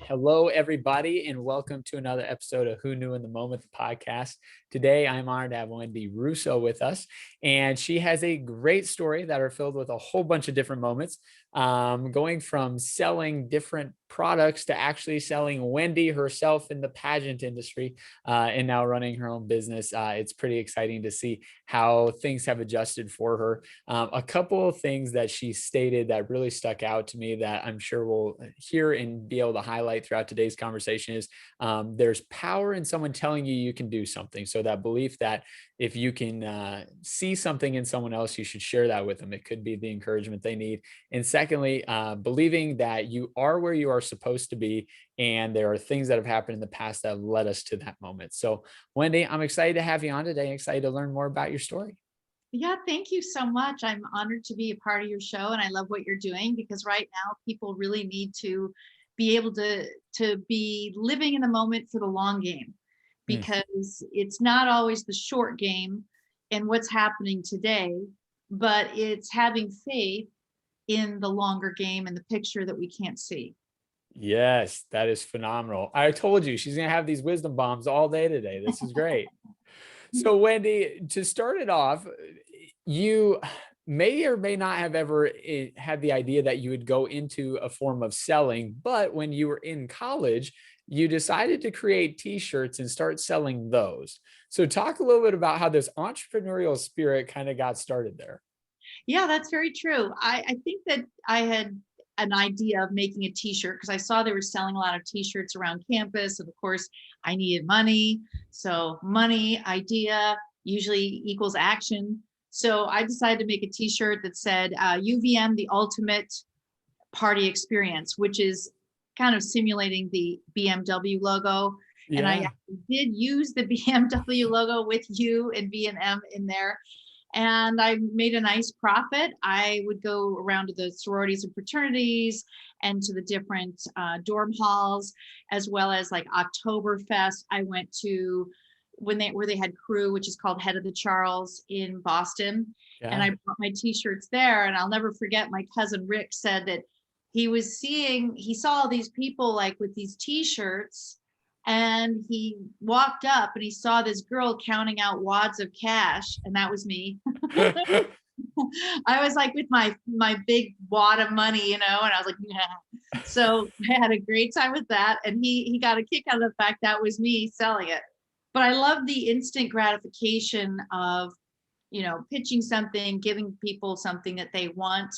Hello, everybody, and welcome to another episode of Who Knew in the Moment, the podcast. Today, I'm honored to have Wendi Russo with us, and she has a great story that are filled with a whole bunch of different moments, going from selling different products to actually selling Wendi herself in the pageant industry, and now running her own business. It's pretty exciting to see how things have adjusted for her. A couple of things that she stated that really stuck out to me that I'm sure we'll hear and be able to highlight throughout today's conversation is there's power in someone telling you you can do something. So that belief that if you can see something in someone else, you should share that with them. It could be the encouragement they need. And secondly, believing that you are where you are supposed to be, and there are things that have happened in the past that have led us to that moment. So Wendi, I'm excited to have you on today. Excited to learn more about your story. Yeah, thank you so much. I'm honored to be a part of your show, and I love what you're doing because right now people really need to be able to be living in the moment for the long game, Mm. because it's not always the short game and what's happening today, but it's having faith in the longer game and the picture that we can't see. Yes, that is phenomenal. I told you she's going to have these wisdom bombs all day today. This is great. So, Wendi, to start it off, you may or may not have ever had the idea that you would go into a form of selling, but when you were in college, you decided to create t-shirts and start selling those. So, talk a little bit about how this entrepreneurial spirit kind of got started there. Yeah, that's very true. I think that I had an idea of making a t-shirt because I saw they were selling a lot of t-shirts around campus. And of course, I needed money. So money, idea usually equals action. So I decided to make a t-shirt that said UVM, the ultimate party experience, which is kind of simulating the BMW logo. And I Yeah. did use the BMW logo with U and V and M in there, and I made a nice profit. I would go around to the sororities and fraternities and to the different dorm halls, as well as like Oktoberfest. I went to where they had crew, which is called Head of the Charles in Boston, and Yeah. I bought my t-shirts there. And I'll never forget, my cousin Rick said that he saw all these people like with these t-shirts, and he walked up and he saw this girl counting out wads of cash, and that was me. I was like with my big wad of money, and I was like, yeah. So I had a great time with that, and he got a kick out of the fact that was me selling it. But I love the instant gratification of pitching something, giving people something that they want,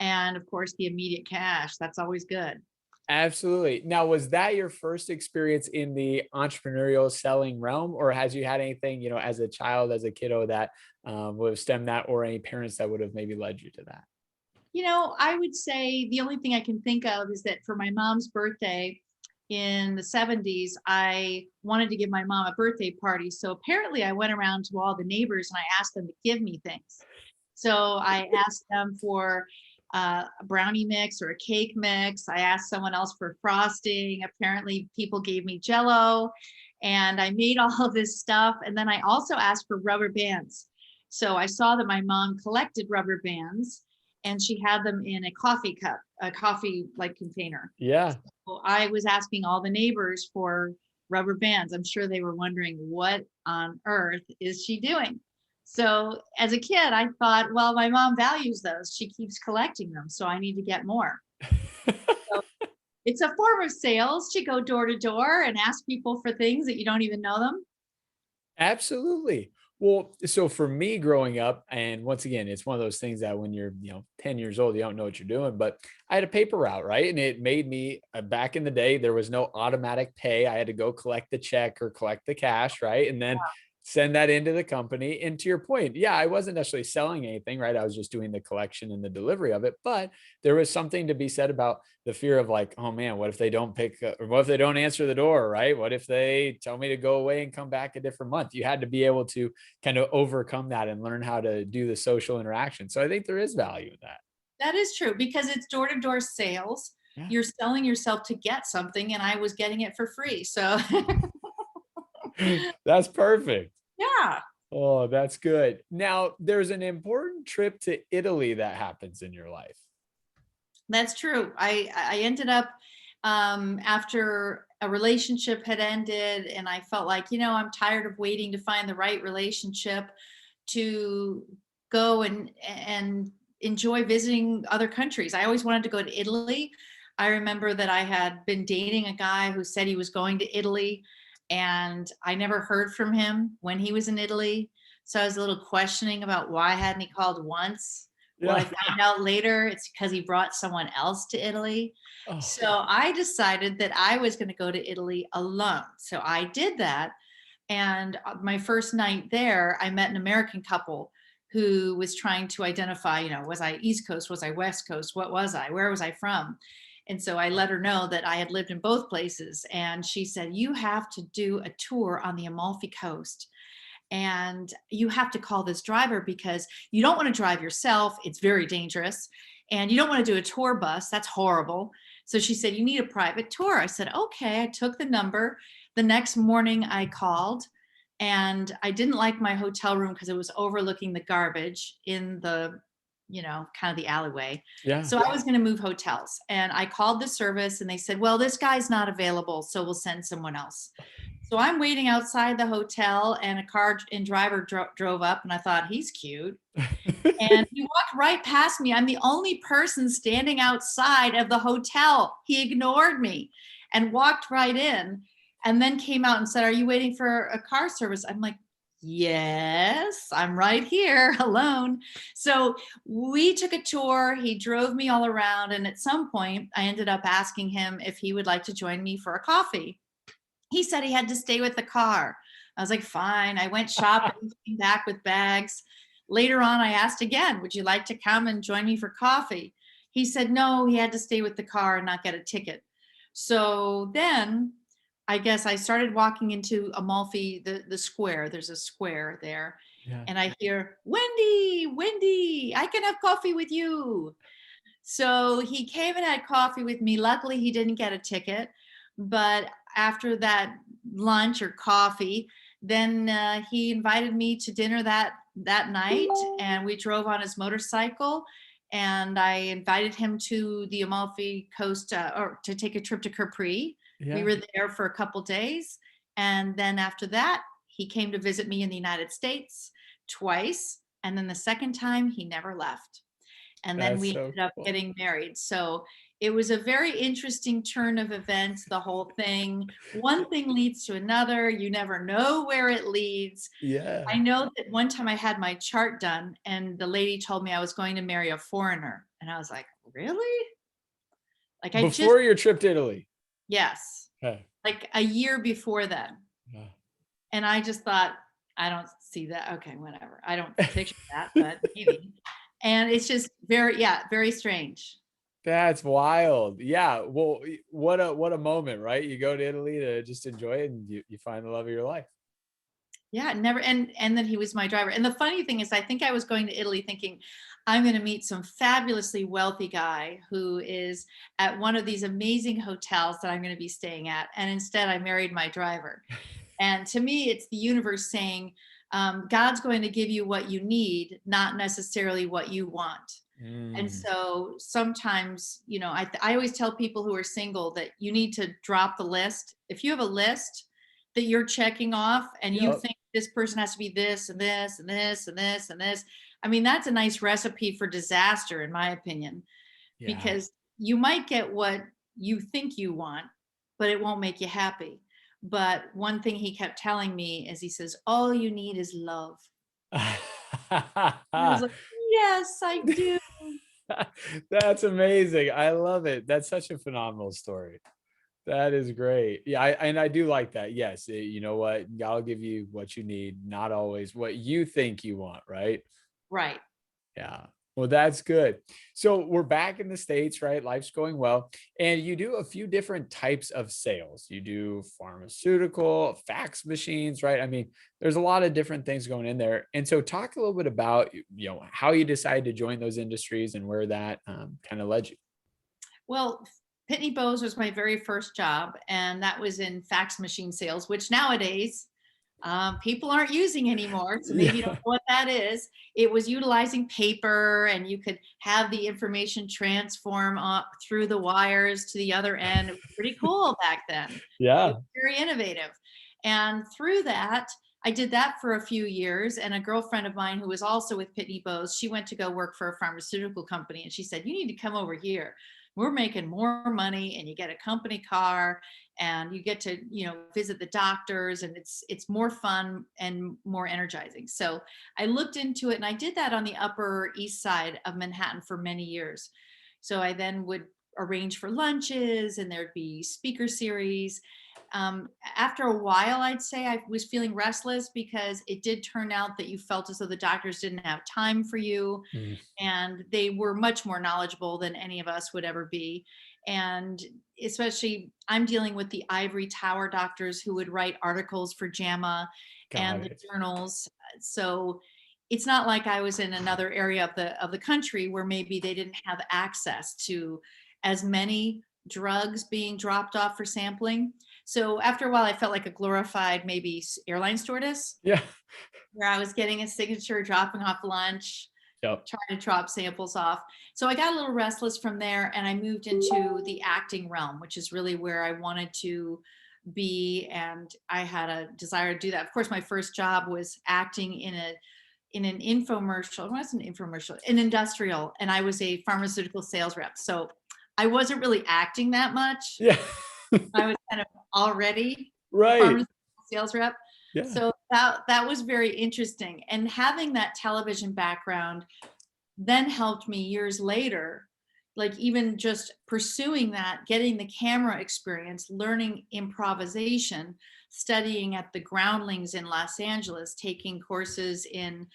and of course the immediate cash. That's always good. Absolutely. Now, was that your first experience in the entrepreneurial selling realm, or has you had anything, as a child, as a kiddo that would have stemmed that, or any parents that would have maybe led you to that? I would say the only thing I can think of is that for my mom's birthday in the 70s, I wanted to give my mom a birthday party. So apparently I went around to all the neighbors and I asked them to give me things. So I asked them for a brownie mix or a cake mix. I asked someone else for frosting. Apparently people gave me Jello, and I made all of this stuff. And then I also asked for rubber bands. So I saw that my mom collected rubber bands, and she had them in a coffee cup, a coffee like container. Yeah. So I was asking all the neighbors for rubber bands. I'm sure they were wondering, what on earth is she doing? So as a kid, I thought, well, my mom values those. She keeps collecting them, so I need to get more. So it's a form of sales to go door to door and ask people for things that you don't even know them. Absolutely. Well, so for me growing up, and once again, it's one of those things that when you're, 10 years old, you don't know what you're doing, but I had a paper route, right? And it made me, back in the day, there was no automatic pay. I had to go collect the check or collect the cash, right? And then send that into the company. And to your point, yeah, I wasn't necessarily selling anything, right? I was just doing the collection and the delivery of it. But there was something to be said about the fear of like, oh man, what if they don't or what if they don't answer the door, right? What if they tell me to go away and come back a different month? You had to be able to kind of overcome that and learn how to do the social interaction. So I think there is value in that. That is true because it's door to door sales. Yeah. You're selling yourself to get something, and I was getting it for free. So That's perfect. yeah. Oh, that's good. Now, there's an important trip to Italy that happens in your life. That's true. I ended up after a relationship had ended, and I felt like, I'm tired of waiting to find the right relationship to go and enjoy visiting other countries. I always wanted to go to Italy. I remember that I had been dating a guy who said he was going to Italy, and I never heard from him when he was in Italy. So I was a little questioning about why hadn't he called once. Well, I Yeah. found out later it's because he brought someone else to Italy. Oh, So I decided that I was going to go to Italy alone. So I did that. And my first night there, I met an American couple who was trying to identify, was I East Coast? Was I West Coast? What was I? Where was I from? And so I let her know that I had lived in both places. And she said, you have to do a tour on the Amalfi Coast. And you have to call this driver because you don't want to drive yourself. It's very dangerous. And you don't want to do a tour bus. That's horrible. So she said, you need a private tour. I said, okay. I took the number. The next morning I called, and I didn't like my hotel room because it was overlooking the garbage in the, kind of the alleyway. yeah. So I was going to move hotels, and I called the service and they said, well, this guy's not available, so we'll send someone else. So I'm waiting outside the hotel, and a car and driver drove up, and I thought, he's cute. And he walked right past me. I'm the only person standing outside of the hotel. He ignored me and walked right in, and then came out and said, are you waiting for a car service? I'm like, yes, I'm right here alone. So we took a tour. He drove me all around. And at some point, I ended up asking him if he would like to join me for a coffee. He said he had to stay with the car. I was like, fine. I went shopping, came back with bags. Later on, I asked again, would you like to come and join me for coffee? He said, no, he had to stay with the car and not get a ticket. So then I guess I started walking into Amalfi, the square. There's a square there. Yeah. And I hear, Wendy, I can have coffee with you. So he came and had coffee with me. Luckily, he didn't get a ticket. But after that lunch or coffee, then he invited me to dinner that night, and we drove on his motorcycle. And I invited him to the Amalfi Coast, or to take a trip to Capri. We Yeah. were there for a couple days, and then after that, he came to visit me in the United States twice, and then the second time he never left. And then That's we so ended up cool. getting married. So it was a very interesting turn of events, the whole thing. One thing leads to another. You never know where it leads. Yeah. I know that one time I had my chart done, and the lady told me I was going to marry a foreigner. And I was like, really? Like, I just, Before your trip to Italy. yes, Okay. like a year before then. Yeah. And I just thought, I don't see that. Okay, whatever. I don't picture that, but maybe. And it's just very, yeah, very strange. That's wild. Yeah. Well, what a moment, right? You go to Italy to just enjoy it, and you find the love of your life. Yeah, never. And then he was my driver. And the funny thing is, I think I was going to Italy thinking I'm going to meet some fabulously wealthy guy who is at one of these amazing hotels that I'm going to be staying at. And instead, I married my driver. And to me, it's the universe saying, God's going to give you what you need, not necessarily what you want. And Mm. so sometimes, I always tell people who are single that you need to drop the list. If you have a list that you're checking off, and you Yep. think this person has to be this and this and this and this and this, I mean, that's a nice recipe for disaster, in my opinion, Yeah. because you might get what you think you want, but it won't make you happy. But one thing he kept telling me is, he says, all you need is love. And I was like, yes, I do. That's amazing. I love it. That's such a phenomenal story. That is great. Yeah, I do like that. Yes, you know what? God will give you what you need, not always what you think you want, right? Right. Yeah. Well, that's good. So we're back in the States, right? Life's going well. And you do a few different types of sales. You do pharmaceutical, fax machines, right? I mean, there's a lot of different things going in there. And so talk a little bit about, how you decided to join those industries and where that kind of led you. Well, Pitney Bowes was my very first job, and that was in fax machine sales, which nowadays People aren't using anymore, so maybe you don't know what that is. It was utilizing paper, and you could have the information transform up through the wires to the other end. It was pretty cool back then. It Yeah. was very innovative. And through that, I did that for a few years. And a girlfriend of mine who was also with Pitney Bowes, she went to go work for a pharmaceutical company. And she said, "You need to come over here. We're making more money, and you get a company car, and you get to, visit the doctors, and it's more fun and more energizing." So I looked into it, and I did that on the Upper East Side of Manhattan for many years. So I then would arrange for lunches, and there'd be speaker series. After a while, I'd say I was feeling restless, because it did turn out that you felt as though the doctors didn't have time for you, Mm, and they were much more knowledgeable than any of us would ever be. And especially, I'm dealing with the ivory tower doctors who would write articles for JAMA got and the it. journals. So it's not like I was in another area of the country where maybe they didn't have access to as many drugs being dropped off for sampling. So after a while, I felt like a glorified, maybe airline stewardess, Yeah. where I was getting a signature, dropping off lunch, Yep. trying to drop samples off. So I got a little restless from there, and I moved into the acting realm, which is really where I wanted to be. And I had a desire to do that. Of course, my first job was acting in an infomercial. It wasn't an infomercial, an industrial, and I was a pharmaceutical sales rep. So I wasn't really acting that much. Yeah. I was kind of already a Right. pharmaceutical sales rep. Yeah. So that was very interesting. And having that television background then helped me years later, like even just pursuing that, getting the camera experience, learning improvisation, studying at the Groundlings in Los Angeles, taking courses in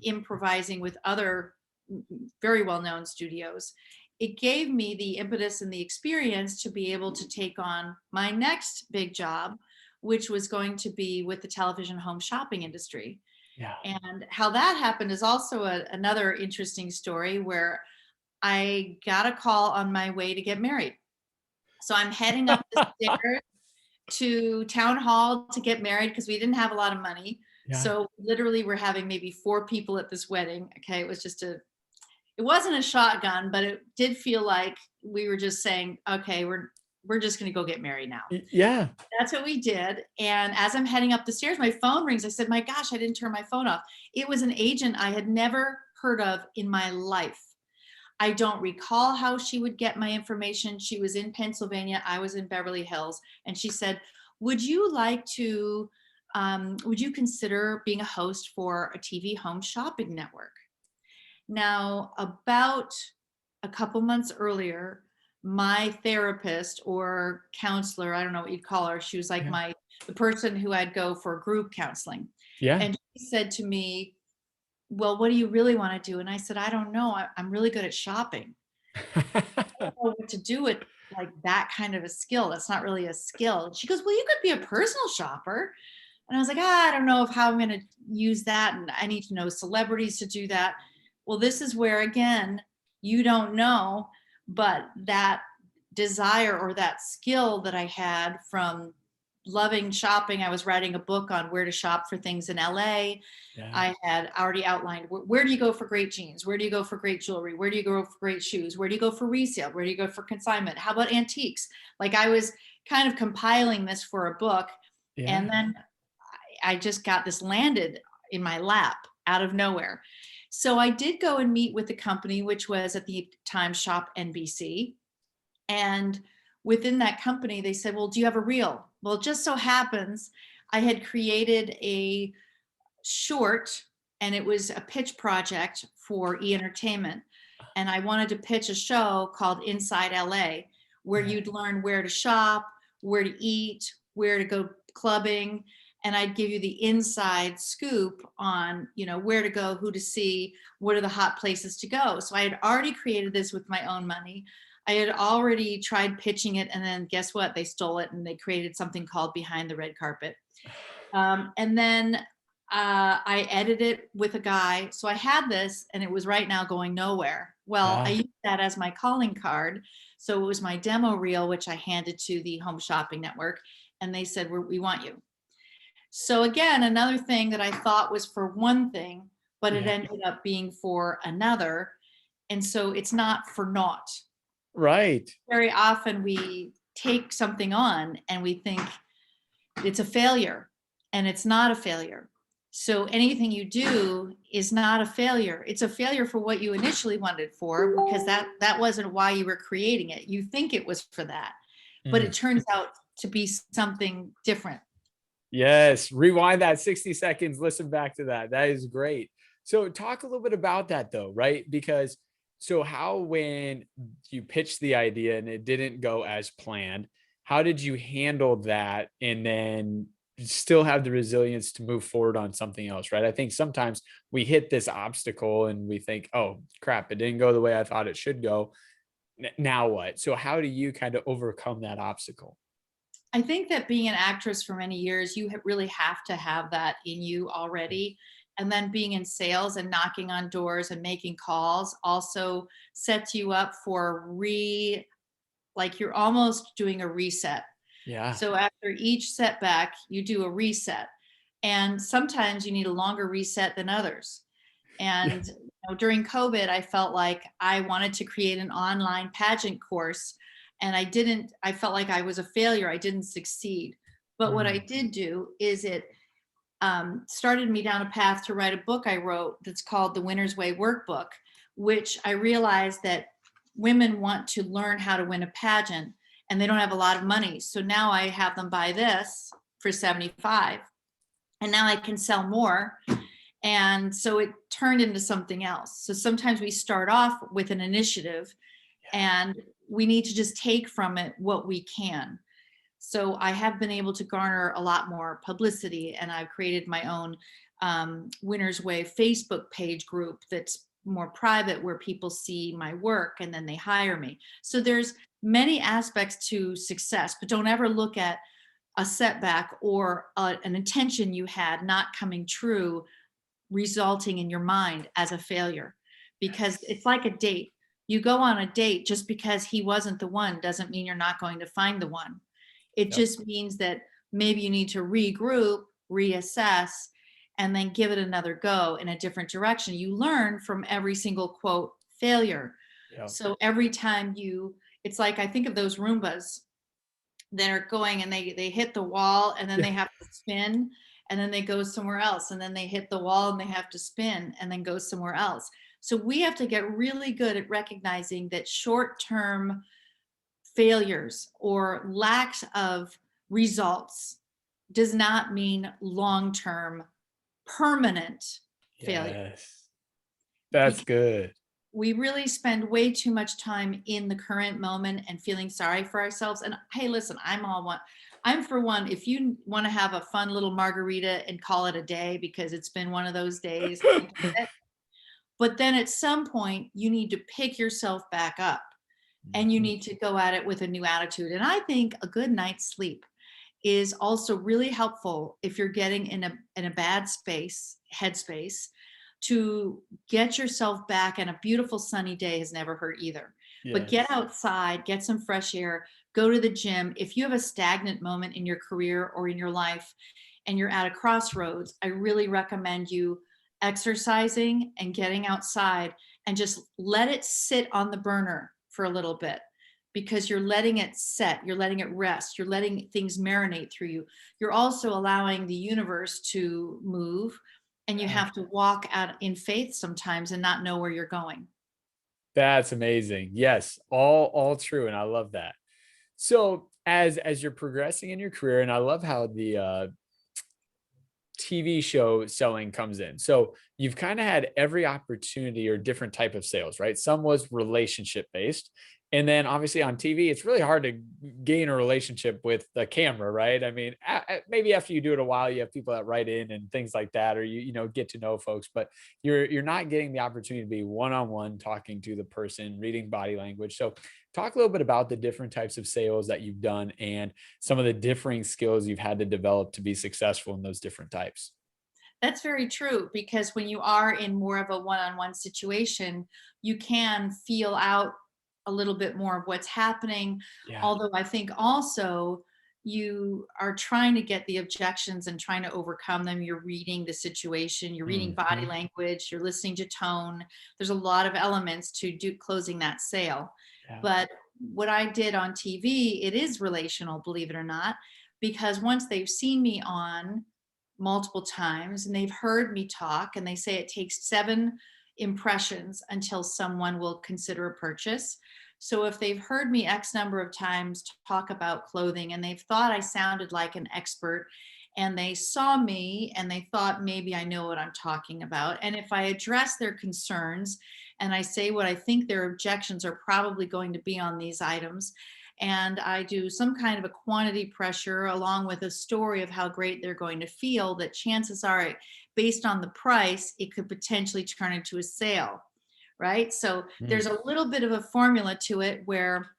improvising with other very well-known studios. It gave me the impetus and the experience to be able to take on my next big job, which was going to be with the television home shopping industry. Yeah. And how that happened is also another interesting story, where I got a call on my way to get married. So I'm heading up the stairs to town hall to get married, because we didn't have a lot of money. Yeah. So literally, we're having maybe 4 people at this wedding. Okay. It wasn't a shotgun, but it did feel like we were just saying, okay, we're just going to go get married now. Yeah. That's what we did. And as I'm heading up the stairs, my phone rings. I said, "My gosh, I didn't turn my phone off." It was an agent I had never heard of in my life. I don't recall how she would get my information. She was in Pennsylvania. I was in Beverly Hills. And she said, would you consider being a host for a TV home shopping network? Now, about a couple months earlier, my therapist or counselor, I don't know what you'd call her, she was like Yeah. the person who I'd go for group counseling. Yeah. And she said to me, "Well, what do you really want to do?" And I said, "I don't know. I'm really good at shopping. I don't know what to do with like that kind of a skill. That's not really a skill." She goes, "Well, you could be a personal shopper." And I was like, I don't know how I'm going to use that. And I need to know celebrities to do that. Well, this is where, again, you don't know, but that desire or that skill that I had from loving shopping, I was writing a book on where to shop for things in LA. Yeah. I had already outlined where do you go for great jeans? Where do you go for great jewelry? Where do you go for great shoes? Where do you go for resale? Where do you go for consignment? How about antiques? Like I was kind of compiling this for a book. And Yeah. then I just got this landed in my lap out of nowhere. So I did go and meet with the company, which was at the time Shop NBC. And within that company, they said, "Well, do you have a reel?" Well, it just so happens I had created a short, and it was a pitch project for E Entertainment. And I wanted to pitch a show called Inside LA, where Yeah. you'd learn where to shop, where to eat, where to go clubbing. And I'd give you the inside scoop on, where to go, who to see, what are the hot places to go. So I had already created this with my own money. I had already tried pitching it, and then guess what? They stole it, and they created something called Behind the Red Carpet. And then I edited it with a guy. So I had this, and it was right now going nowhere. Well, I Yeah. used that as my calling card. So it was my demo reel, which I handed to the Home Shopping Network, and they said, "We want you." So again, another thing that I thought was for one thing, but it Yeah. ended up being for another. And so it's not for naught. Right. Very often we take something on and we think it's a failure, and it's not a failure. So anything you do is not a failure. It's a failure for what you initially wanted it for, because that wasn't why you were creating it. You think it was for that, but it Mm. turns out to be something different. Yes. Rewind that 60 seconds. Listen back to that. That is great. So talk a little bit about that though, right? Because so how when you pitched the idea and it didn't go as planned, how did you handle that and then still have the resilience to move forward on something else, right? I think sometimes we hit this obstacle and we think, "Oh, crap, it didn't go the way I thought it should go. Now what?" So how do you kind of overcome that obstacle? I think that being an actress for many years, you really have to have that in you already. And then being in sales and knocking on doors and making calls also sets you up for like you're almost doing a reset. Yeah. So after each setback, you do a reset. And sometimes you need a longer reset than others. Yeah. And during COVID, I felt like I wanted to create an online pageant course, and I didn't. I felt like I was a failure. I didn't succeed. But what I Mm. did do is it started me down a path to write a book I wrote that's called The Winner's Way Workbook, which I realized that women want to learn how to win a pageant and they don't have a lot of money. So now I have them buy this for 75, and now I can sell more. And so it turned into something else. So sometimes we start off with an initiative and we need to just take from it what we can. So I have been able to garner a lot more publicity, and I've created my own Winner's Way Facebook page group that's more private, where people see my work and then they hire me. So there's many aspects to success, but don't ever look at a setback or an intention you had not coming true resulting in your mind as a failure, because Yes. it's like a date. You go on a date, just because he wasn't the one doesn't mean you're not going to find the one. It Yep. just means that maybe you need to regroup, reassess, and then give it another go in a different direction. You learn from every single quote failure. Yep. So every time it's like, I think of those Roombas that are going and they hit the wall and then Yeah. they have to spin, and then they go somewhere else, and then they hit the wall and they have to spin and then go somewhere else. So we have to get really good at recognizing that short-term failures or lacks of results does not mean long-term permanent failure. Yes. That's Because good. we really spend way too much time in the current moment and feeling sorry for ourselves. And hey, listen, I'm for one, if you want to have a fun little margarita and call it a day because it's been one of those days, I get it. But then at some point, you need to pick yourself back up and you Mhm. need to go at it with a new attitude. And I think a good night's sleep is also really helpful if you're getting in a bad headspace, to get yourself back. And a beautiful sunny day has never hurt either. But get Yes. outside, get some fresh air, go to the gym. If you have a stagnant moment in your career or in your life and you're at a crossroads, I really recommend you exercising and getting outside, and just let it sit on the burner for a little bit, because you're letting it set, you're letting it rest, you're letting things marinate through you. You're also allowing the universe to move, and you Yeah. have to walk out in faith sometimes and not know where you're going. That's amazing. Yes, all true, and I love that. So, as you're progressing in your career, and I love how the, TV show selling comes in. So you've kind of had every opportunity or different type of sales, right? Some was relationship based. And then obviously on TV, it's really hard to gain a relationship with the camera, right? I mean, maybe after you do it a while, you have people that write in and things like that, or you get to know folks, but you're not getting the opportunity to be one on one talking to the person, reading body language. So talk a little bit about the different types of sales that you've done and some of the differing skills you've had to develop to be successful in those different types. That's very true, because when you are in more of a one-on-one situation, you can feel out a little bit more of what's happening. Yeah. Although I think also you are trying to get the objections and trying to overcome them. You're reading the situation, you're reading body Mhm. language, you're listening to tone. There's a lot of elements to do closing that sale. Yeah. But what I did on TV, it is relational, believe it or not, because once they've seen me on multiple times and they've heard me talk, and they say it takes 7 impressions until someone will consider a purchase. So if they've heard me X number of times talk about clothing and they've thought I sounded like an expert, and they saw me and they thought maybe I know what I'm talking about, and if I address their concerns and I say what I think their objections are probably going to be on these items, and I do some kind of a quantity pressure along with a story of how great they're going to feel, that chances are, based on the price, it could potentially turn into a sale, right? So Mm. there's a little bit of a formula to it where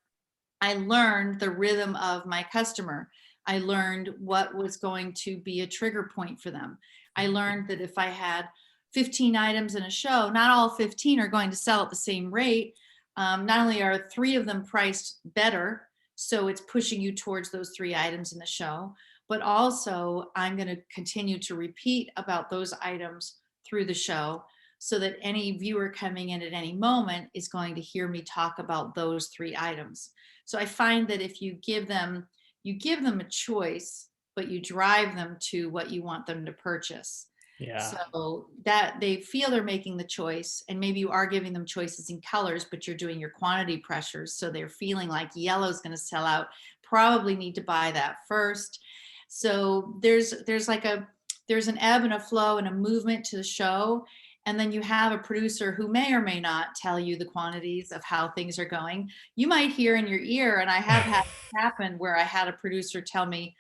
I learned the rhythm of my customer. I learned what was going to be a trigger point for them. I learned that if I had 15 items in a show, not all 15 are going to sell at the same rate. Not only are 3 of them priced better, so it's pushing you towards those 3 items in the show, but also I'm going to continue to repeat about those items through the show, so that any viewer coming in at any moment is going to hear me talk about those 3 items. So I find that if you give them a choice, but you drive them to what you want them to purchase. Yeah. So that they feel they're making the choice, and maybe you are giving them choices in colors, but you're doing your quantity pressures. So they're feeling like yellow is going to sell out. Probably need to buy that first. So there's an ebb and a flow and a movement to the show. And then you have a producer who may or may not tell you the quantities of how things are going. You might hear in your ear, and I have had it happen where I had a producer tell me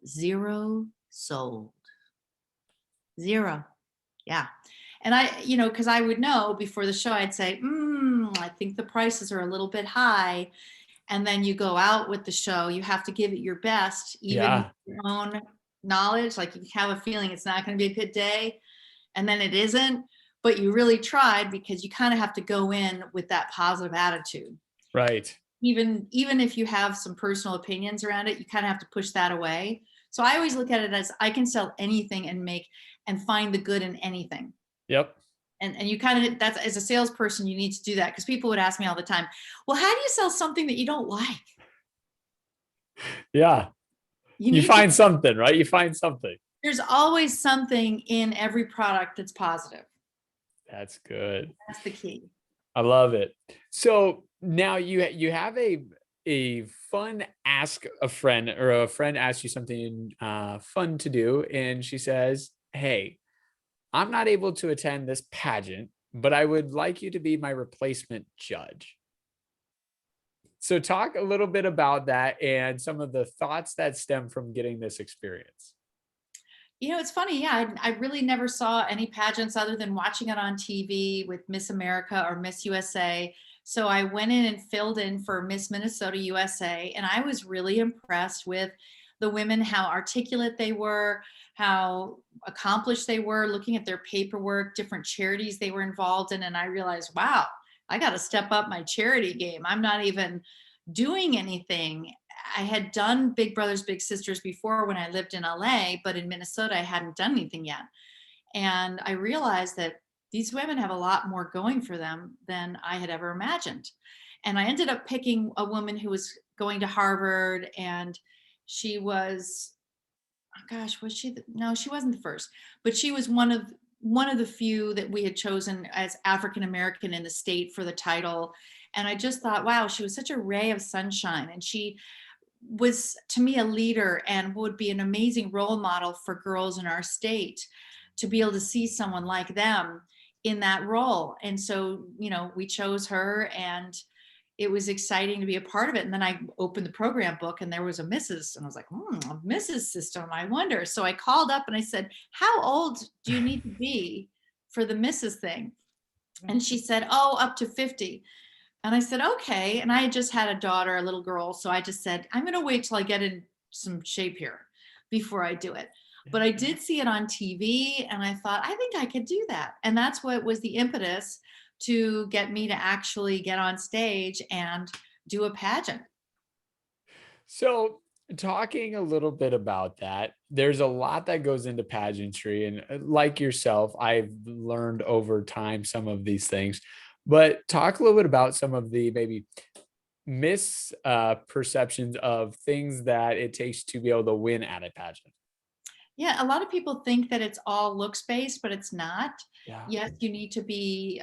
0 sold. 0. Yeah. And because I would know before the show, I'd say, I think the prices are a little bit high. And then you go out with the show, you have to give it your best, even with Yeah. your own knowledge. Like, you have a feeling it's not going to be a good day, and then it isn't, but you really tried, because you kind of have to go in with that positive attitude. Right. Even if you have some personal opinions around it, you kind of have to push that away. So I always look at it as I can sell anything and find the good in anything. Yep. And you kind of, that's, as a salesperson, you need to do that, because people would ask me all the time, well, how do you sell something that you don't like? Yeah. You You need to, find something, right? You find something. there's always something in every product that's positive. That's good. That's the key. I love it. So now you have a fun ask a friend, or a friend asks you something fun to do, and she says, "Hey, I'm not able to attend this pageant, but I would like you to be my replacement judge." So talk a little bit about that and some of the thoughts that stem from getting this experience. It's funny. Yeah, I really never saw any pageants other than watching it on TV with Miss America or Miss USA. So I went in and filled in for Miss Minnesota USA, and I was really impressed with the women, how articulate they were, how accomplished they were, looking at their paperwork, different charities they were involved in. And I realized, wow, I got to step up my charity game. I'm not even doing anything. I had done Big Brothers Big Sisters before when I lived in LA, but in Minnesota I hadn't done anything yet. And I realized that these women have a lot more going for them than I had ever imagined. And I ended up picking a woman who was going to Harvard, and she was, oh gosh, was she no, she wasn't the first, but she was one of the few that we had chosen as African American in the state for the title. And I just thought, wow, she was such a ray of sunshine, and she was, to me, a leader and would be an amazing role model for girls in our state, to be able to see someone like them in that role. And so, we chose her, and it was exciting to be a part of it. And then I opened the program book, and there was a Mrs. And I was like, a Mrs. system, I wonder. So I called up and I said, how old do you need to be for the Mrs. thing? And she said, oh, up to 50. And I said, okay. And I had just had a daughter, a little girl. So I just said, I'm going to wait till I get in some shape here before I do it. But I did see it on TV, and I thought, I think I could do that. And that's what was the impetus to get me to actually get on stage and do a pageant. So talking a little bit about that, there's a lot that goes into pageantry. And like yourself, I've learned over time some of these things. But talk a little bit about some of the maybe misperceptions of things that it takes to be able to win at a pageant. Yeah, a lot of people think that it's all looks based, but it's not. Yeah. Yes, you need to be,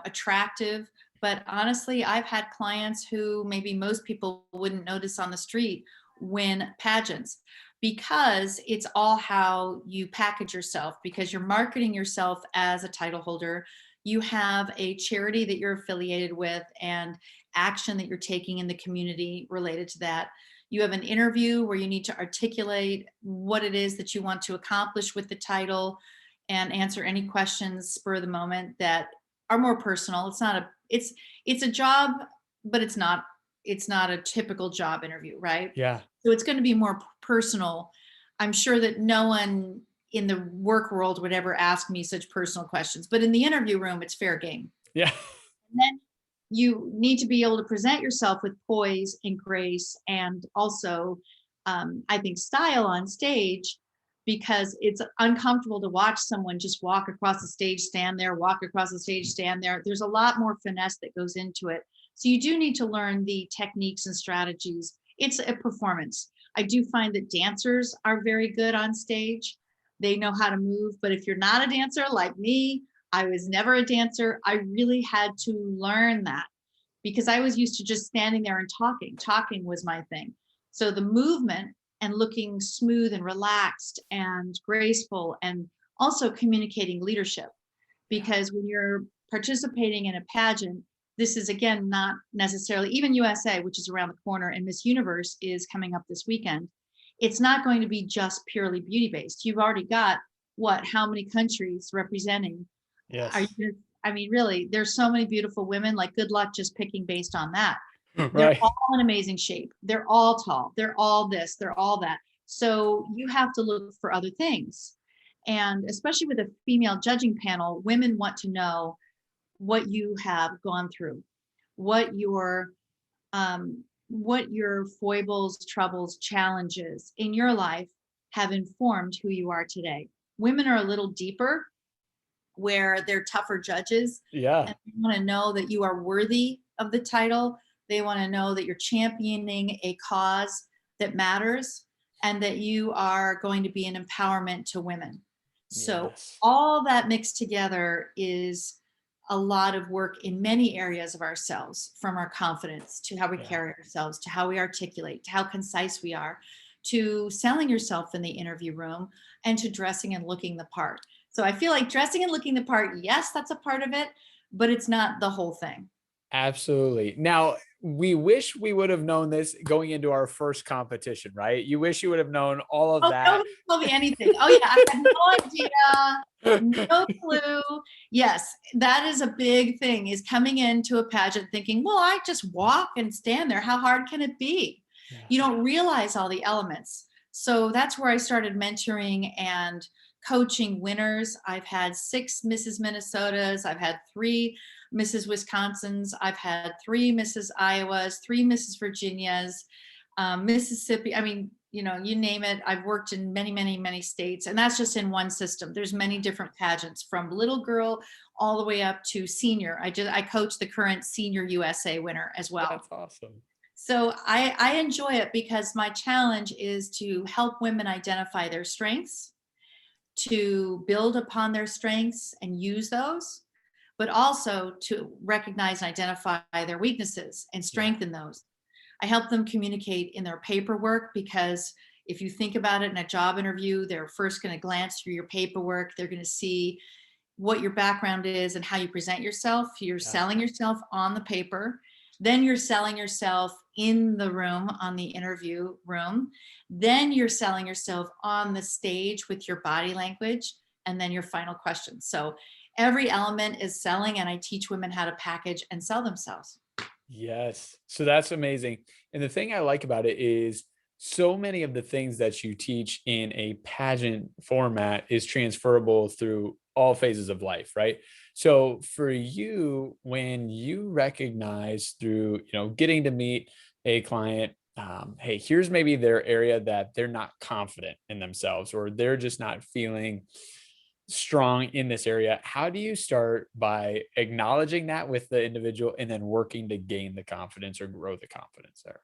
attractive. But honestly, I've had clients who maybe most people wouldn't notice on the street win pageants because it's all how you package yourself, because you're marketing yourself as a title holder. You have a charity that you're affiliated with and action that you're taking in the community related to that. You have an interview where you need to articulate what it is that you want to accomplish with the title and answer any questions spur of the moment that are more personal. It's a job, but it's not a typical job interview, right? Yeah. So it's going to be more personal. I'm sure that no one in the work world would ever ask me such personal questions, but in the interview room, it's fair game. Yeah. And then you need to be able to present yourself with poise and grace, and also, I think, style on stage, because it's uncomfortable to watch someone just walk across the stage, stand there, walk across the stage, stand there. There's a lot more finesse that goes into it. So you do need to learn the techniques and strategies. It's a performance. I do find that dancers are very good on stage. They know how to move, but if you're not a dancer like me, I was never a dancer. I really had to learn that because I was used to just standing there and talking. Talking was my thing. So the movement and looking smooth and relaxed and graceful, and also communicating leadership. Yeah. Because when you're participating in a pageant, this is again not necessarily, even USA, which is around the corner, and Miss Universe is coming up this weekend. It's not going to be just purely beauty based. You've already got what, how many countries representing? Are Yes. you, I mean, really, there's so many beautiful women, like good luck just picking based on that. They're Right. all in amazing shape. They're all tall. They're all this, they're all that. So you have to look for other things. And especially with a female judging panel, women want to know what you have gone through, what your what your foibles, troubles, challenges in your life have informed who you are today. Women are a little deeper, where they're tougher judges, Yeah. and they want to know that you are worthy of the title. They want to know that you're championing a cause that matters and that you are going to be an empowerment to women. So Yes. all that mixed together is a lot of work in many areas of ourselves, from our confidence to how we Yeah. carry ourselves, to how we articulate, to how concise we are, to selling yourself in the interview room, and to dressing and looking the part. So I feel like dressing and looking the part, yes, that's a part of it, but it's not the whole thing. Absolutely. Now, we wish we would have known this going into our first competition, right? You wish you would have known all of Oh, that. nobody told me anything. Oh yeah, I had no idea, no clue. Yes, that is a big thing, is coming into a pageant thinking, well, I just walk and stand there. How hard can it be? Yeah. You don't realize all the elements. So that's where I started mentoring and coaching winners. I've had 6 Mrs. Minnesotas. I've had 3 Mrs. Wisconsins. I've had 3 Mrs. Iowas, 3 Mrs. Virginias, Mississippi. I mean, you name it. I've worked in many, many, many states, and that's just in one system. There's many different pageants, from little girl all the way up to senior. I coach the current senior USA winner as well. That's awesome. So I enjoy it because my challenge is to help women identify their strengths, to build upon their strengths and use those, but also to recognize and identify their weaknesses and Yeah. strengthen those. I help them communicate in their paperwork, because if you think about it, in a job interview, they're first going to glance through your paperwork. They're going to see what your background is and how you present yourself. You're Yeah. selling yourself on the paper. Then you're selling yourself in the room, on the interview room. Then you're selling yourself on the stage with your body language, and then your final question. So every element is selling, and I teach women how to package and sell themselves. Yes. So that's amazing. And the thing I like about it is so many of the things that you teach in a pageant format is transferable through all phases of life, right? So for you, when you recognize through, getting to meet a client, hey, here's maybe their area that they're not confident in themselves, or they're just not feeling strong in this area. How do you start by acknowledging that with the individual and then working to gain the confidence or grow the confidence there?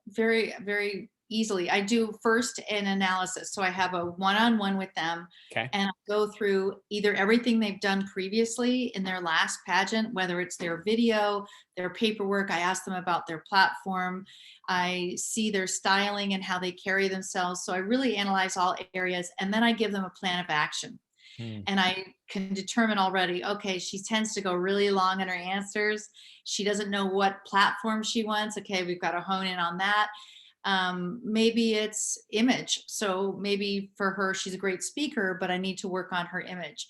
Very, very easily. I do first an analysis. So I have a one-on-one with them Okay. and I go through either everything they've done previously in their last pageant, whether it's their video, their paperwork. I ask them about their platform. I see their styling and how they carry themselves. So I really analyze all areas and then I give them a plan of action. Hmm. And I can determine already, okay, she tends to go really long in her answers. She doesn't know what platform she wants. Okay, we've got to hone in on that. Maybe it's image. So maybe for her, she's a great speaker, but I need to work on her image.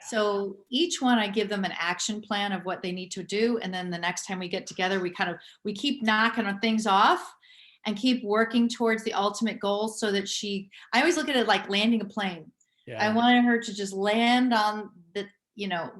So each one, I give them an action plan of what they need to do. And then the next time we get together, we keep knocking on things off and keep working towards the ultimate goal so that I always look at it like landing a plane. I Yeah. wanted her to just land on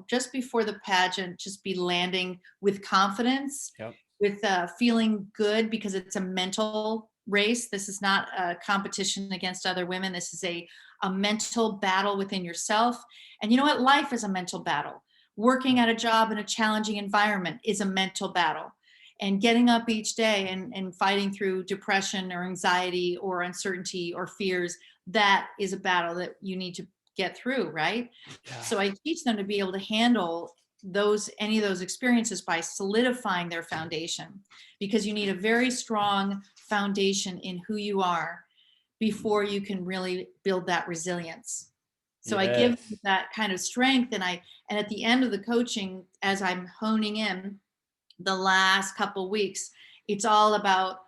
just before the pageant, just be landing with confidence, Yep. with feeling good because it's a mental race. This is not a competition against other women. This is a mental battle within yourself. And you know what? Life is a mental battle. Working at a job in a challenging environment is a mental battle. And getting up each day and fighting through depression or anxiety or uncertainty or fears, that is a battle that you need to get through, right? Yeah. So I teach them to be able to handle any of those experiences by solidifying their foundation, because you need a very strong foundation in who you are before you can really build that resilience. So I give Yes. that kind of strength, and at the end of the coaching, as I'm honing in the last couple weeks, it's all about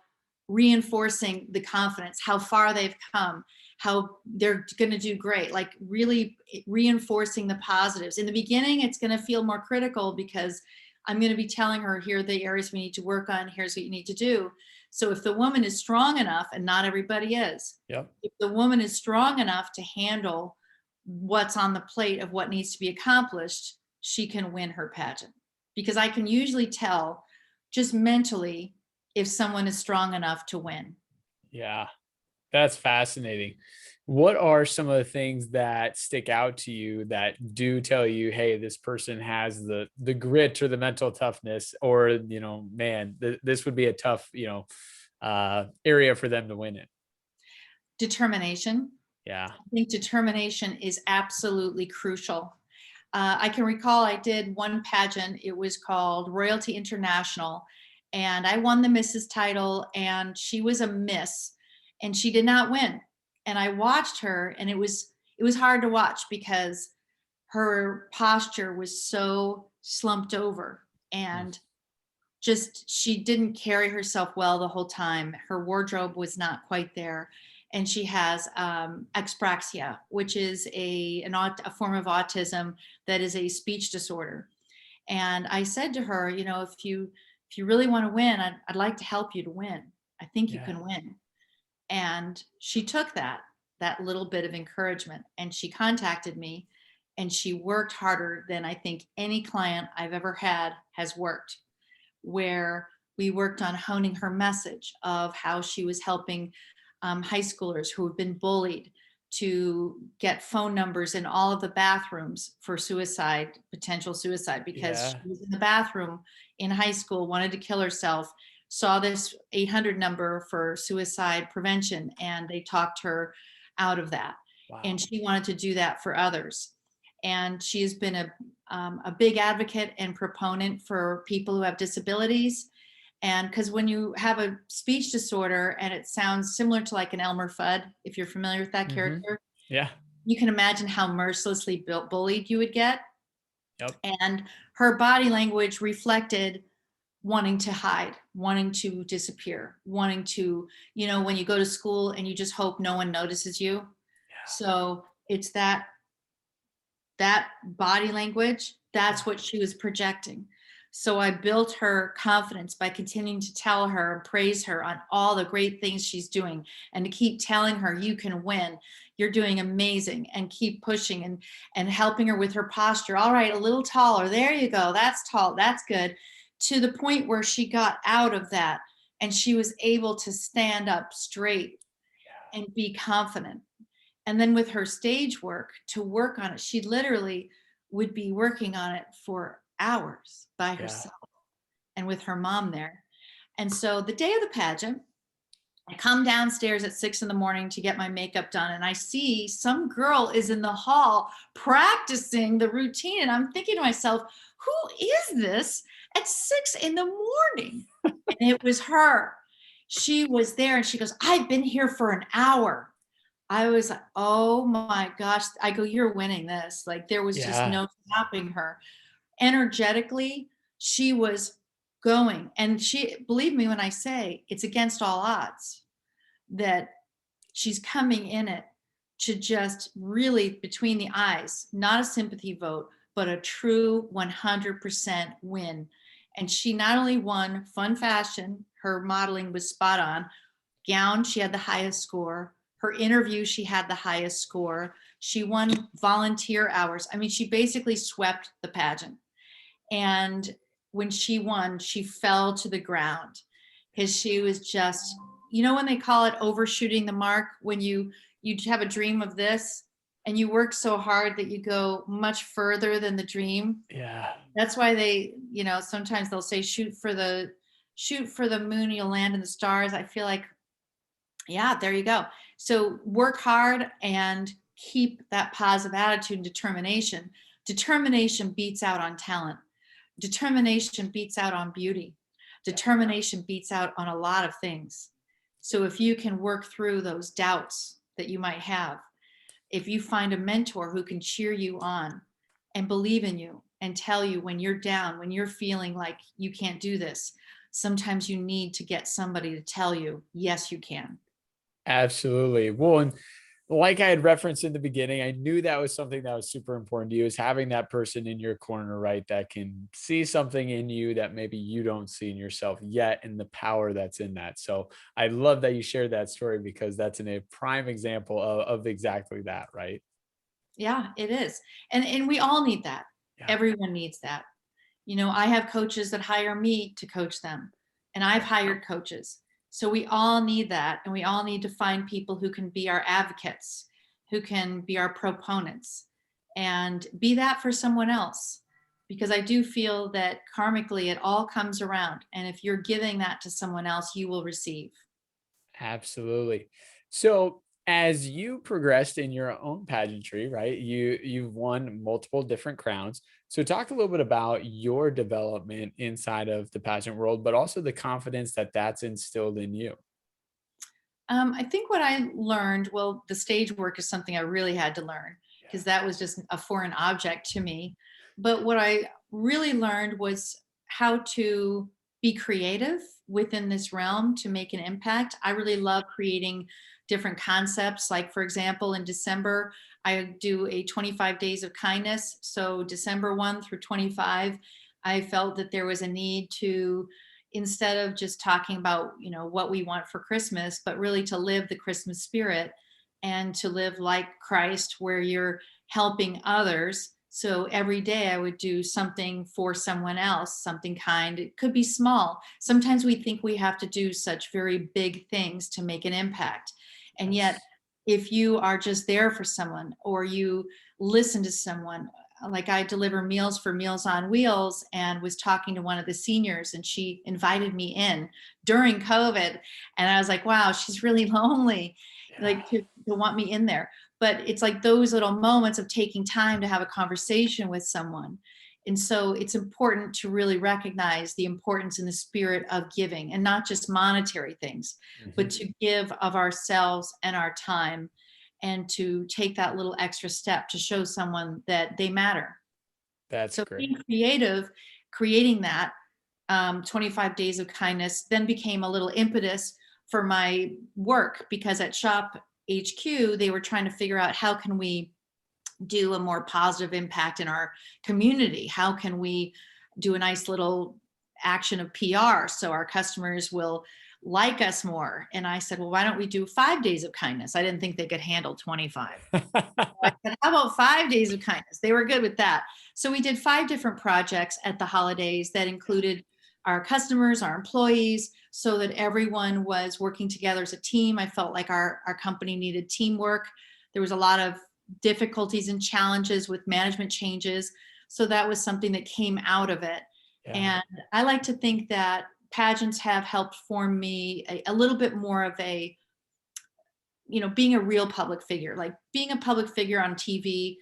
reinforcing the confidence, how far they've come, how they're going to do great, like really reinforcing the positives. In the beginning, it's going to feel more critical because I'm going to be telling her, here are the areas we need to work on, here's what you need to do. So if the woman is strong enough, and not everybody is, Yep. if the woman is strong enough to handle what's on the plate of what needs to be accomplished, she can win her pageant. Because I can usually tell just mentally if someone is strong enough to win. Yeah. That's fascinating. What are some of the things that stick out to you that do tell you, hey, this person has the grit or the mental toughness, or man, this would be a tough, area for them to win it. Determination. Yeah. I think determination is absolutely crucial. I can recall I did one pageant. It was called Royalty International, and I won the Mrs. title, and she was a miss, and she did not win. And I watched her, and it was hard to watch because her posture was so slumped over, Mm. and just she didn't carry herself well the whole time. Her wardrobe was not quite there. And she has expraxia, which is a form of autism that is a speech disorder. And I said to her, if you really want to win, I'd like to help you to win. I think you Yeah. can win. And she took that little bit of encouragement, and she contacted me, and she worked harder than I think any client I've ever had has worked, where we worked on honing her message of how she was helping high schoolers who have been bullied to get phone numbers in all of the bathrooms for potential suicide, because Yeah. she was in the bathroom in high school, wanted to kill herself, saw this 800 number for suicide prevention, and they talked her out of that. Wow. And she wanted to do that for others. And she has been a big advocate and proponent for people who have disabilities. And because when you have a speech disorder and it sounds similar to like an Elmer Fudd, if you're familiar with that Hmm. character, Yeah. you can imagine how mercilessly bullied you would get. Yep. And her body language reflected wanting to hide, wanting to disappear, wanting to, when you go to school and you just hope no one notices you. Yeah. So it's that body language, that's what she was projecting. So I built her confidence by continuing to tell her and praise her on all the great things she's doing, and to keep telling her, you can win, you're doing amazing, and keep pushing and helping her with her posture. All right, a little taller, there you go, that's tall, that's good, to the point where she got out of that and she was able to stand up straight and be confident. And then with her stage work, to work on it, she literally would be working on it for hours by Yeah. herself and with her mom there. And so the day of the pageant, I come downstairs at 6 in the morning to get my makeup done, and I see some girl is in the hall practicing the routine. And I'm thinking to myself, who is this at 6 in the morning? And it was her. She was there and she goes, I've been here for an hour. I was like, oh my gosh. I go, you're winning this. Like, there was just Yeah. no stopping her. Energetically, she was going. And she, believe me when I say it's against all odds that she's coming in it to just really between the eyes, not a sympathy vote, but a true 100% win. And she not only won fun fashion, her modeling was spot on. Gown, she had the highest score. Her interview, she had the highest score. She won volunteer hours. I mean, she basically swept the pageant. And when she won, she fell to the ground because she was just, you know, when they call it overshooting the mark, when you have a dream of this and you work so hard that you go much further than the dream. Yeah. That's why they, you know, sometimes they'll say shoot for the moon, you'll land in the stars. I feel like, yeah, there you go. So work hard and keep that positive attitude and determination. Determination beats out on talent. Determination beats out on beauty. Determination beats out on a lot of things. So if you can work through those doubts that you might have, if you find a mentor who can cheer you on and believe in you and tell you when you're down, when you're feeling like you can't do this, sometimes you need to get somebody to tell you, yes, you can. Absolutely. Well, and like I had referenced in the beginning, I knew that was something that was super important to you, is having that person in your corner, right? That can see something in you that maybe you don't see in yourself yet, and the power that's in that. So I love that you shared that story, because that's a prime example of exactly that, right? Yeah, it is. And we all need that. Yeah. Everyone needs that. You know, I have coaches that hire me to coach them, and I've hired coaches. So we all need that. And we all need to find people who can be our advocates, who can be our proponents, and be that for someone else. Because I do feel that karmically it all comes around. And if you're giving that to someone else, you will receive. Absolutely. So as you progressed in your own pageantry, right? You've won multiple different crowns. So talk a little bit about your development inside of the pageant world, but also the confidence that that's instilled in you. I think what I learned, well, the stage work is something I really had to learn because that was just a foreign object to me. But what I really learned was how to be creative within this realm to make an impact. I really love creating different concepts. Like, for example, in December, I do a 25 days of kindness. So, December 1 through 25, I felt that there was a need to, instead of just talking about, you know, what we want for Christmas, but really to live the Christmas spirit and to live like Christ, where you're helping others. So every day I would do something for someone else, something kind. It could be small. Sometimes we think we have to do such very big things to make an impact. And yet, Yes. if you are just there for someone or you listen to someone, like I deliver meals for Meals on Wheels, and was talking to one of the seniors, and she invited me in during COVID. And I was like, wow, she's really lonely, Yeah. like to want me in there. But it's like those little moments of taking time to have a conversation with someone. And so it's important to really recognize the importance in the spirit of giving, and not just monetary things, but Mhm. to give of ourselves and our time, and to take that little extra step to show someone that they matter. That's So being great. creative, creating that 25 days of kindness then became a little impetus for my work, because at Shop HQ, they were trying to figure out how can we do a more positive impact in our community? How can we do a nice little action of PR so our customers will like us more? And I said, well, why don't we do 5 days of kindness? I didn't think they could handle 25. I said, how about 5 days of kindness? They were good with that. So we did 5 different projects at the holidays that included our customers, our employees, so that everyone was working together as a team. I felt like our company needed teamwork. There was a lot of difficulties and challenges with management changes. So that was something that came out of it. Yeah. And I like to think that pageants have helped form me a little bit more of a, being a real public figure. Like being a public figure on TV,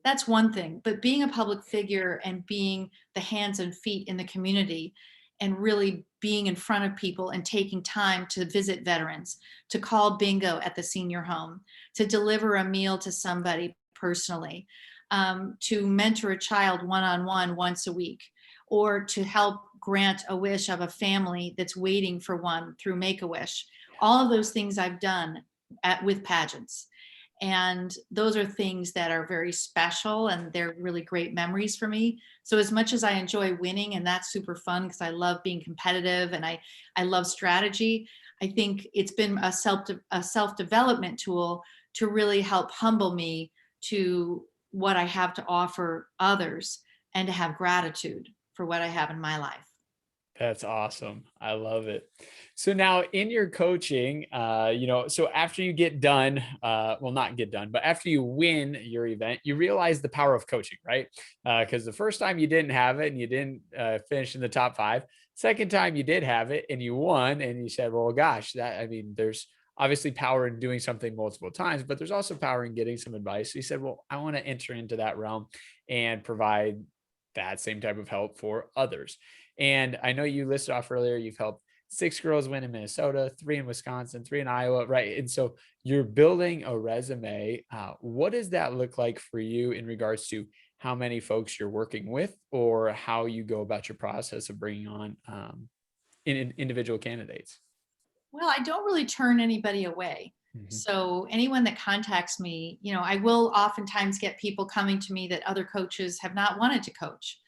that's one thing, but being a public figure and being the hands and feet in the community and really being in front of people and taking time to visit veterans, to call bingo at the senior home, to deliver a meal to somebody personally, to mentor a child one-on-one once a week, or to help grant a wish of a family that's waiting for one through Make-A-Wish. All of those things I've done with pageants. And those are things that are very special and they're really great memories for me. So as much as I enjoy winning, and that's super fun because I love being competitive and I love strategy, I think it's been a self-development tool to really help humble me to what I have to offer others and to have gratitude for what I have in my life. That's awesome. I love it. So now in your coaching, so after you get done, well, not get done, but after you win your event, you realize the power of coaching, right? Because the first time you didn't have it and you didn't finish in the top 5. Second time you did have it and you won, and you said, well, gosh, there's obviously power in doing something multiple times, but there's also power in getting some advice. So you said, well, I want to enter into that realm and provide that same type of help for others. And I know you listed off earlier, you've helped 6 girls win in Minnesota, 3 in Wisconsin, 3 in Iowa, right? And so you're building a resume. What does that look like for you in regards to how many folks you're working with, or how you go about your process of bringing on individual candidates? Well, I don't really turn anybody away. Mhm. So anyone that contacts me, I will oftentimes get people coming to me that other coaches have not wanted to coach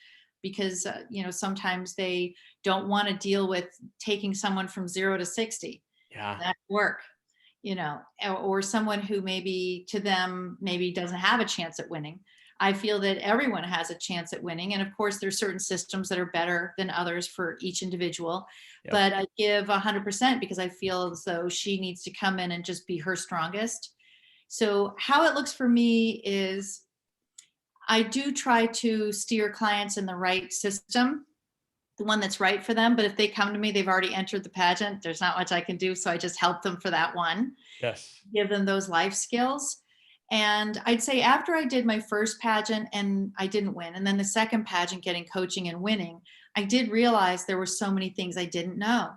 because, sometimes they don't want to deal with taking someone from 0 to 60. Yeah. That work, or someone who maybe to them maybe doesn't have a chance at winning. I feel that everyone has a chance at winning. And of course, there's certain systems that are better than others for each individual. Yep. But I give 100% because I feel as though she needs to come in and just be her strongest. So, how it looks for me is I do try to steer clients in the right system, the one that's right for them. But if they come to me, they've already entered the pageant, there's not much I can do. So I just help them for that one, Yes. give them those life skills. And I'd say after I did my first pageant and I didn't win, and then the second pageant, getting coaching and winning, I did realize there were so many things I didn't know.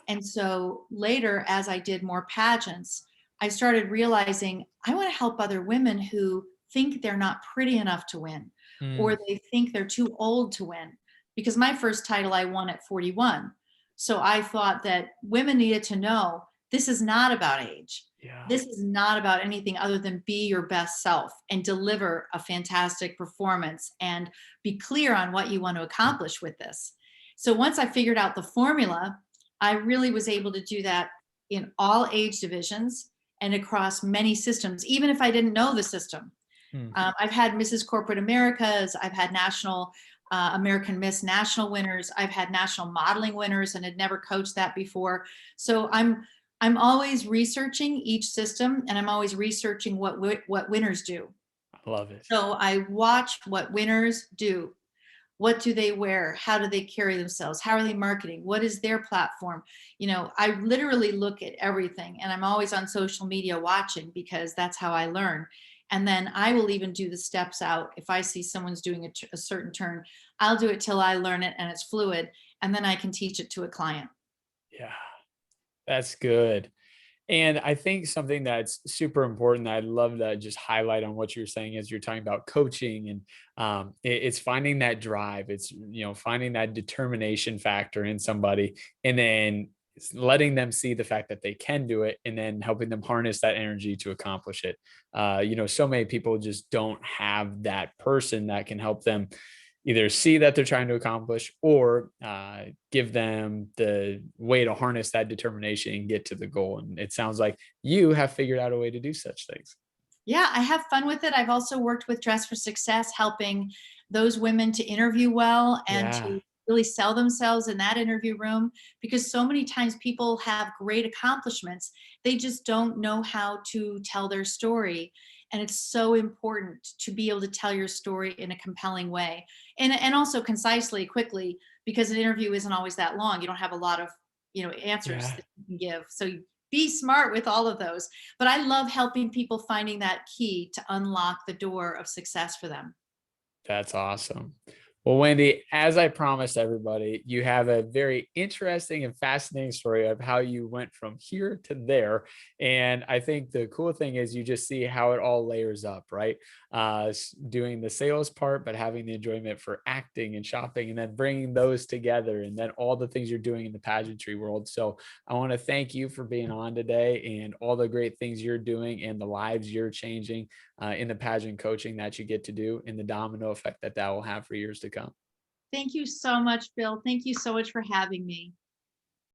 And so later, as I did more pageants, I started realizing I want to help other women who think they're not pretty enough to win, Mm, or they think they're too old to win. Because my first title I won at 41. So I thought that women needed to know this is not about age. yeah. This is not about anything other than be your best self and deliver a fantastic performance and be clear on what you want to accomplish with this. So once I figured out the formula, I really was able to do that in all age divisions and across many systems, even if I didn't know the system. Mm. I've had Mrs. Corporate Americas, I've had national American Miss national winners, I've had national modeling winners, and had never coached that before. So I'm always researching each system, and I'm always researching what winners do. I love it. So I watch what winners do. What do they wear? How do they carry themselves? How are they marketing? What is their platform? I literally look at everything, and I'm always on social media watching because that's how I learn. And then I will even do the steps out. If I see someone's doing a certain turn, I'll do it till I learn it and it's fluid. And then I can teach it to a client. Yeah, that's good. And I think something that's super important that I'd love to just highlight on what you're saying is you're talking about coaching, and it's finding that drive. It's, finding that determination factor in somebody, and then letting them see the fact that they can do it, and then helping them harness that energy to accomplish it. So many people just don't have that person that can help them either see that they're trying to accomplish, or give them the way to harness that determination and get to the goal. And it sounds like you have figured out a way to do such things. Yeah, I have fun with it. I've also worked with Dress for Success, helping those women to interview well and Yeah. to really sell themselves in that interview room, because so many times people have great accomplishments. They just don't know how to tell their story. And it's so important to be able to tell your story in a compelling way, and also concisely, quickly, because an interview isn't always that long. You don't have a lot of, answers Yeah. that you can give. So be smart with all of those. But I love helping people finding that key to unlock the door of success for them. That's awesome. Well, Wendy, as I promised everybody, you have a very interesting and fascinating story of how you went from here to there. And I think the cool thing is you just see how it all layers up, right? Doing the sales part, but having the enjoyment for acting and shopping, and then bringing those together, and then all the things you're doing in the pageantry world. So I want to thank you for being on today and all the great things you're doing and the lives you're changing in the pageant coaching that you get to do, and the domino effect that that will have for years to come. Thank you so much, Bill. Thank you so much for having me.